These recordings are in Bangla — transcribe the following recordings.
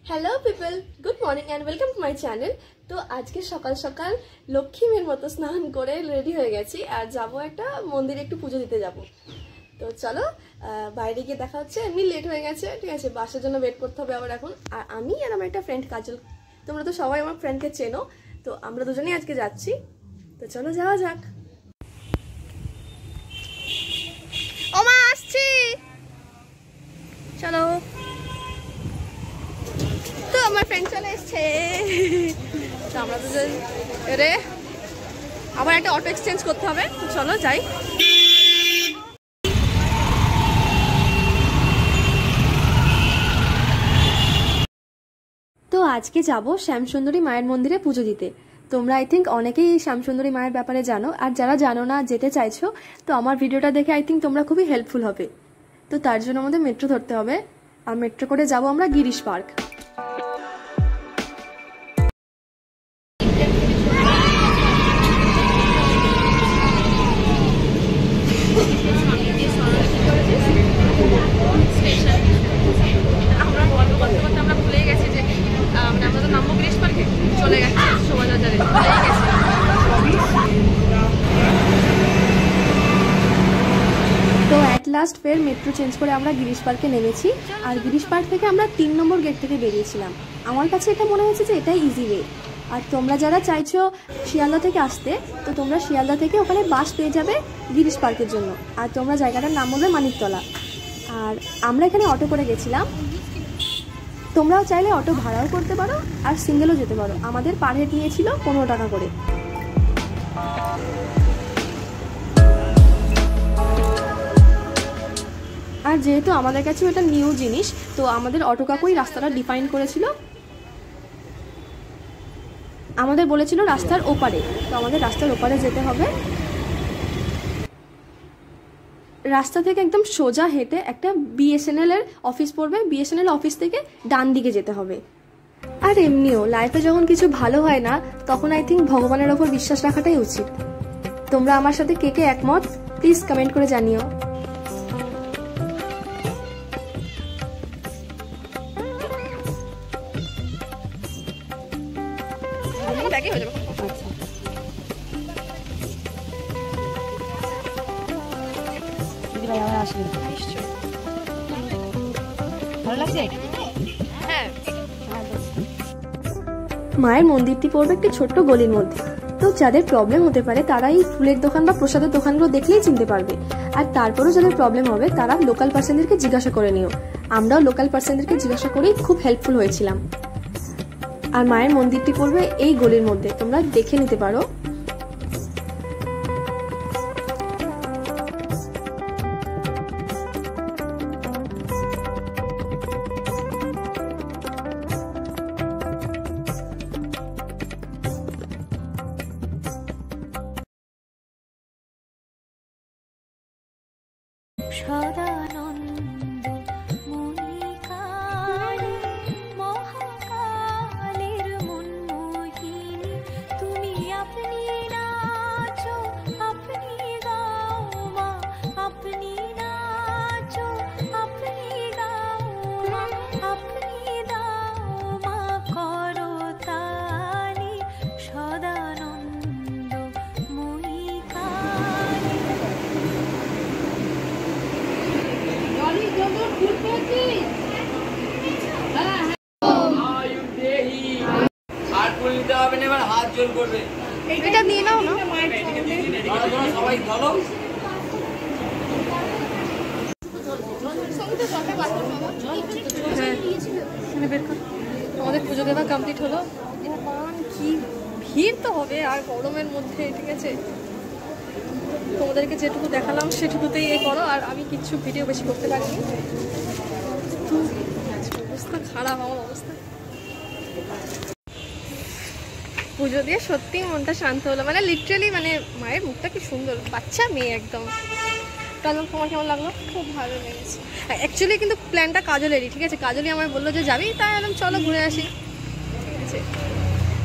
Hello people good morning and welcome to my channel. तो आज के सकाल सकाल लक्ष्मी मेर मतो स्नान करे रेडी हो गेছি আর যাব একটা মন্দিরে একটু পুজো দিতে যাব। তো চলো বাইরে গিয়ে দেখা হচ্ছে। এমনি লেট হয়ে গেছে, ঠিক আছে, বাসের জন্য ওয়েট করতে হবে আবার এখন। আর আমি আর আমার একটা ফ্রেন্ড কাজল, তোমরা তো সবাই আমার ফ্রেন্ডকে চেনো, তো আমরা দুজনেই আজকে যাচ্ছি। তো চলো যাওয়া যাক। ওমা আসছি, চলো। তো আমার ফ্রেন্ড চলে এসেছে, তো আমরা দুজন রে আবার একটা অটো এক্সচেঞ্জ করতে হবে। তো চলো যাই। তো আজকে যাব শ্যামসুন্দরী মায়ের মন্দিরে পুজো দিতে। তোমরা আই থিঙ্ক অনেকেই শ্যামসুন্দরী মায়ের ব্যাপারে জানো, আর যারা জানো না যেতে চাইছো তো আমার ভিডিওটা দেখে আই থিঙ্ক তোমরা খুবই হেল্পফুল হবে। তো তার জন্য আমাদের মেট্রো ধরতে হবে, আর মেট্রো করে যাব আমরা গিরিশ পার্ক। তো অ্যাট লাস্ট ফের মেট্রো চেঞ্জ করে আমরা গিরিশ পার্কে নেমেছি। আর গিরিশ পার্ক থেকে আমরা 3 নম্বর গেট থেকে বেরিয়েছিলাম। আমার কাছে এটা মনে হয়েছে যে এটাই ইজি ওয়ে। আর তোমরা যারা চাইছো শিয়ালদা থেকে আসতে, তো তোমরা শিয়ালদা থেকে ওখানে বাস পেয়ে যাবে গিরিশ পার্কের জন্য। আর তোমরা জায়গাটার নাম বলবে মানিকতলা। আর আমরা এখানে অটো করে গেছিলাম, তোমরাও চাইলে অটো ভাড়াও করতে পারো আর সিঙ্গেলও যেতে পারো। আমাদের পার হেড নিয়েছিল 15 টাকা করে। আর যেহেতু আমাদের কাছে এটা নিউ জিনিস, তো আমাদের অটো কাকুই রাস্তাটা ডিফাইন করেছিল, আমাদের বলেছিল রাস্তার ওপারে। তো আমাদের রাস্তার ওপারে যেতে হবে। রাস্তা থেকে একদম সোজা হেঁটে একটা বিএসএনএল এর অফিস পড়বে, বিএসএনএল অফিস থেকে ডান দিকে যেতে হবে। আর এমনিও লাইফে যখন কিছু ভালো হয় না, তখন আই থিঙ্ক ভগবানের ওপর বিশ্বাস রাখাটাই উচিত। তোমরা আমার সাথে কে কে একমত প্লিজ কমেন্ট করে জানিও। মায়ের মন্দিরটি পড়বে একটি ছোট্ট গলির মধ্যে। তো যাদের প্রবলেম হতে পারে তারা এই ফুলের দোকান বা প্রসাদের দোকানগুলো দেখলেই চিনতে পারবে। আর তারপরেও যাদের প্রবলেম হবে তারা লোকাল পার্সনদেরকে জিজ্ঞাসা করে নিও। আমরাও লোকাল পার্সনদেরকে জিজ্ঞাসা করেই খুব হেল্পফুল হয়েছিলাম। আর মায়ের মন্দিরটি পড়বে এই গলির মধ্যে, তোমরা দেখে নিতে পারো। এটা নিয়ে নাও না, সবাই ধরো। আমাদের পুজো দেওয়া কমপ্লিট হলো। কি ভিড় তো হবে আর গরমের মধ্যে, ঠিক আছে। তোমাদেরকে যেটুকু দেখালাম সেটুকুতেই এ করো। আর আমি কিচ্ছু ভিডিও বেশি করতে পারিনি, অবস্থা খারাপ আমার অবস্থা। পুজো দিয়ে সত্যি মনটা শান্ত হলো, মানে লিটারালি, মানে মায়ের মুখটা কি সুন্দর, বাচ্চা মেয়ে একদম। কাজল তোমার কেমন লাগলো? খুব ভালো লেগেছে। অ্যাকচুয়ালি কিন্তু প্ল্যানটা কাজলেরই, ঠিক আছে। কাজলই আমার বললো যে যাবি, তাই একদম চলো ঘুরে আসি, ঠিক আছে।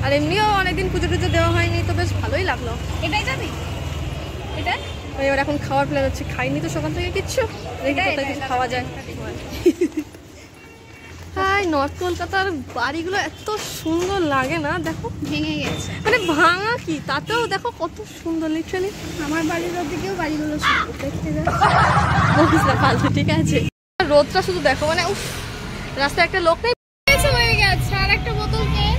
আর এমনিও অনেকদিন পুজো টুজো দেওয়া হয়নি, তো বেশ ভালোই লাগলো। এটাই যাবি? এটা এবার এখন খাওয়ার প্ল্যান হচ্ছে। খাইনি তো সকাল থেকে কিচ্ছু, দেখি কোথায় কিছু খাওয়া যায়। কলকাতায়, নর্থ কলকাতার বাড়িগুলো এত সুন্দর লাগে না? দেখো ভেঙে গেছে, মানে ভাঙা কি, তাতেও দেখো কত সুন্দর। লিটারালি আমার বাড়ির ওদিকেও বাড়িগুলো সুন্দর দেখতে বলিস না ফালতু, ঠিক আছে? রোদটা শুধু দেখো, মানে উফ, রাস্তায় একটা লোক নেই। হয়ে গেছে। আর একটা বোতল খেয়ে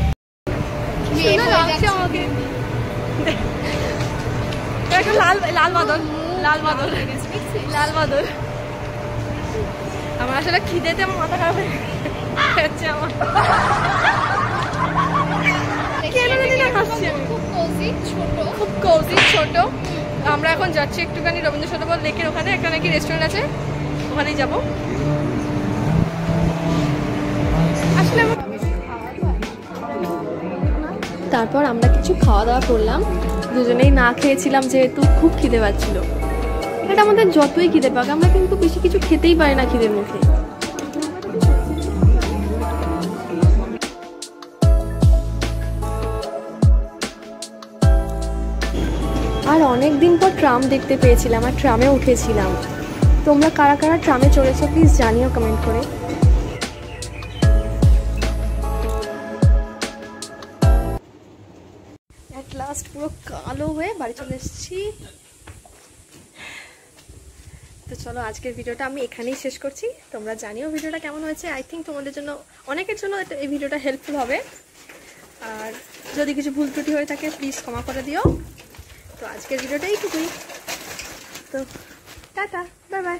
সুন্দর লাগছে আমাকে। একটা লাল লাল বাদল, লাল বাদল, লাল বাদল। আমার আসলে খিদেতে আমার মাথা খারাপ হয়ে যাচ্ছে আমার। কেন জানি না হাসছি আমি। খুব কোজি ছোট, খুব কোজি ছোট। আমরা এখন যাচ্ছি একটুখানি রবীন্দ্র সরোবর লেকের ওখানে একটা নাকি রেস্টুরেন্ট আছে, ওখানেই যাবো। আসলে তারপর আমরা কিছু খাওয়া দাওয়া করলাম, দুজনেই না খেয়েছিলাম যেহেতু খুব খিদে পাচ্ছিল। এটা আমাদের যতই খিদে পাক, আমরা কিন্তু বেশি কিছু খেতেই পারি না খিদের মুখে। আর অনেক দিন পর ট্রাম দেখতে পেয়েছিলাম, আর ট্রামে উঠেছিলাম। তোমরা কারা কারা ট্রামে চড়েছো প্লিজ জানিও কমেন্ট করে। এট লাস্ট পুরো কালো হয়ে বাড়ি চলে এসেছি। তো চলো আজকের ভিডিওটা আমি এখানেই শেষ করছি। তোমরা জানিও ভিডিওটা কেমন হয়েছে। আই থিঙ্ক তোমাদের জন্য, অনেকের জন্য এই ভিডিওটা হেল্পফুল হবে। আর যদি কিছু ভুল ত্রুটি হয়ে থাকে প্লিজ ক্ষমা করে দিও। তো আজকের ভিডিওটা এইটুকুই। তো টাটা, বাই বাই।